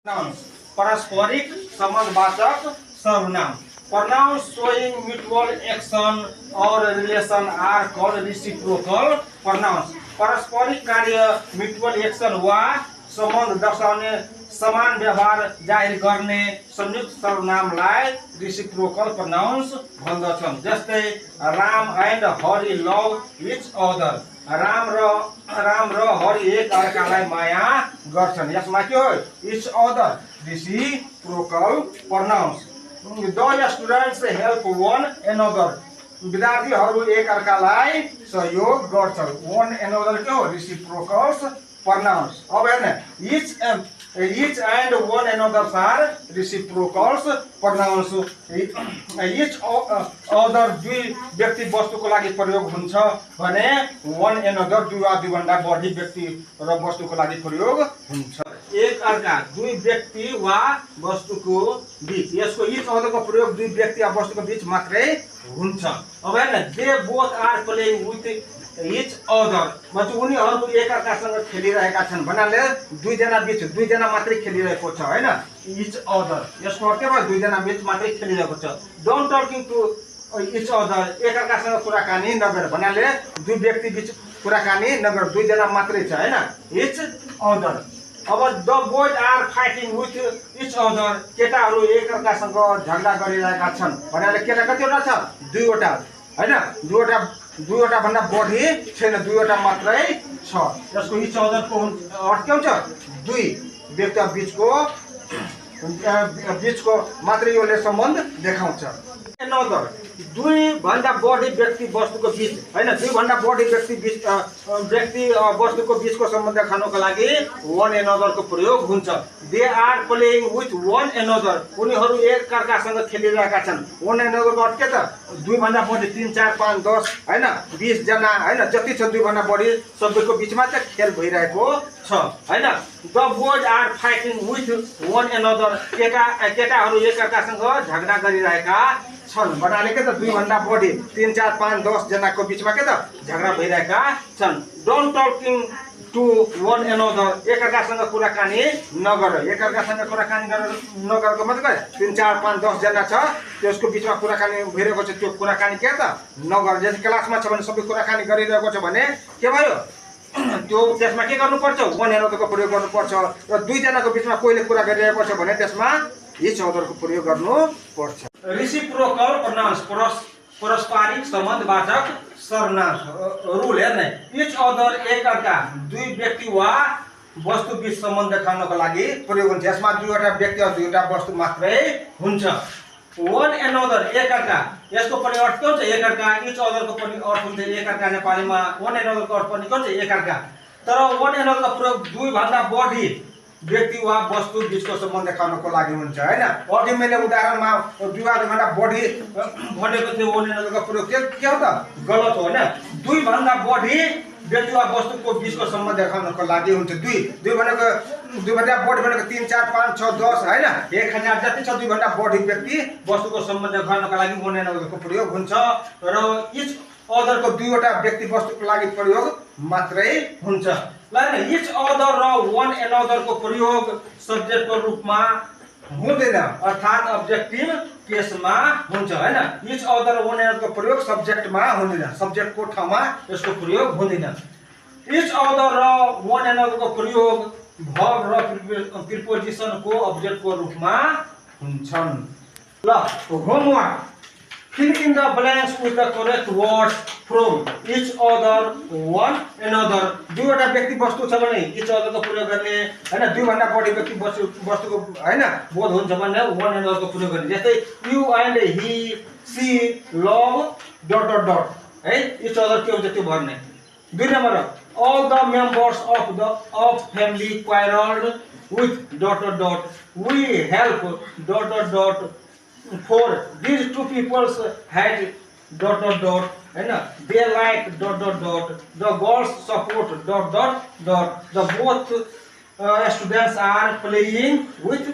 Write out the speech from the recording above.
Nouns. पारस्परिक संबंधवाचक सर्वनाम. Pronouns showing mutual action or relation are called reciprocal pronouns. पारस्परिक कार्य mutual action वा सम्बन्ध दर्शाउने समान व्यवहार जाहिर गर्ने संयुक्त सर्वनामलाई reciprocal pronouns भन्दछन्. जस्तै Ram and Hari love each other. Ram र हरि एक अर्कालाई माया गर्छन्. यसमा के हो? each other reciprocal pronouns. The students help one another. विद्यार्थीहरू एक अर्कालाई सहयोग गर्छन्. one another के हो? reciprocal pronouns. अब हेर्न each and one another are reciprocal pronouns. each other दुई व्यक्ति वस्तुको लागि प्रयोग हुन्छ भने one another दुई वा दुईभन्दा बढी व्यक्ति र वस्तुको लागि प्रयोग हुन्छ. एक अर्का दुई व्यक्ति वा वस्तुको बीच. यसको each other को प्रयोग दुई व्यक्ति वा वस्तुको बीच मात्रै हुन्छ. अब हेर्न they both are playing with each other. मतलब उनीहरू एक अर्कासँग खेलिरहेका छन् भन्नाले दुईजना बीच दुईजना मात्रै खेलिरहेको छ हैन. each other यसको अर्थ के भयो? दुईजना बीच मात्रै खेलिरहेको छ. don't talking to each other एक अर्कासँग कुराकानी नगर भन्नाले दुई व्यक्ति बीच कुराकानी नगर दुईजना मात्रै छ हैन. each other. अब the boys are fighting with each other केटाहरू एक अर्कासँग झगडा गरिरहेका छन् भन्नाले केटा कतिवटा छ? दुईवटा हैन. दुईवटा भन्दा बढी छैन, दुईवटा मात्रै छ. यसको each other को अर्थ के हुन्छ? दुई व्यक्ति बीचको मात्रै योले सम्बन्ध देखाउँछ. another दुई भन्दा बढी व्यक्ति वस्तुको बीच हैन. दुई भन्दा बढी व्यक्ति वस्तुको बीचको सम्बन्ध देखाउनको लागि one another को प्रयोग हुन्छ. they are playing with one another उनीहरू एक अर्कासँग खेलिरहेका छन्. one another को अर्थ के त? दुई भन्दा बढी 3 4 5 10 हैन 20 जना हैन जति छ दुई भन्दा बढी सबैको बीचमा चाहिँ खेल भइरहेको छ हैन. the boys are fighting with one another केटाहरू एक अर्कासँग झगडा गरिरहेका छन् भन्नाले के त? दुई भन्दा बढी 3 4 5 10 जनाको बीचमा के त? झगडा भइरहेका छन्. don't talking to one another एक अर्कासँग कुराकानी नगर. एक अर्कासँग कुराकानी नगरको मतलब के? 3 4 5 10 जना छ त्यसको बीचमा कुराकानी भइरहेको छ. त्यो कुराकानी के त? नगर. जस्तै क्लासमा छ भने सबै कुराकानी गरिरहेको छ भने के भयो? त्यो त्यसमा के गर्नुपर्छ? one another को प्रयोग गर्नुपर्छ. र दुईजनाको बीचमा कोहीले कुरा गरिरहेको छ भने त्यसमा each other को प्रयोग गर्नुपर्छ. reciprocal pronouns पारस्परिक सम्बन्धवाचक सर्वनाम. रुल हेर्ने each other एक अर्का दुई व्यक्ति वा वस्तु बीच सम्बन्ध देखाउनको लागि प्रयोग हुन्छ. यसमा दुईवटा व्यक्ति वा दुईवटा वस्तु मात्रै हुन्छ. one another एक अर्का यसको पनि अर्थ के हुन्छ? एक अर्का. each other को पनि अर्थ हुन्छ एक अर्का. नेपालीमा one another को अर्थ पनि के हुन्छ? एक अर्का. तर one another को प्रयोग दुई भन्दा बढी व्यक्ति वा वस्तु बीचको सम्बन्ध देखाउनको लागि हुन्छ हैन. अघि मैले उदाहरणमा दुई भन्दा बढी भनेको थियो. one another को प्रयोग के हो त? गलत हो हैन. दुई भन्दा बढी व्यक्ति वा वस्तुको बीचको सम्बन्ध देखाउनको लागि हुन्छ. दुई भन्दा बढी भनेको 3 4 5 6 10 हैन 1000 जति छ. दुई भन्दा बढी व्यक्ति वस्तुको सम्बन्ध देखाउनको लागि one another को प्रयोग हुन्छ. र each other को दुईवटा व्यक्ति वस्तुको लागि प्रयोग मात्रै हुन्छ. each other र one another को प्रयोग सब्जेक्ट को रूपमा हुँदैन अर्थात ऑब्जेक्टिव केसमा हुन्छ हैन. each other र one another को प्रयोग सब्जेक्टमा हुँदैन. सब्जेक्ट को ठाउँमा यसको प्रयोग हुँदैन. each other र one another को प्रयोग verb र प्रिपोजिसन को ऑब्जेक्ट को रूपमा हुन्छन्. ल homework. Fill in the blanks with the correct words from each other, one another. दुईवटा व्यक्ति वस्तु छ भने each other को प्रयोग गर्ने हैन. दुई भन्दा बढी व्यक्ति वस्तुको हैन बोध हुन्छ भने one another को प्रयोग गर्ने. जस्तै you and he she love ... है each other के हुन्छ त्यो भर्ने. 2 number all the members of family quarreled with ... we help ... for these two peoples had ... and they like ... the girls support ... the both students are playing with ...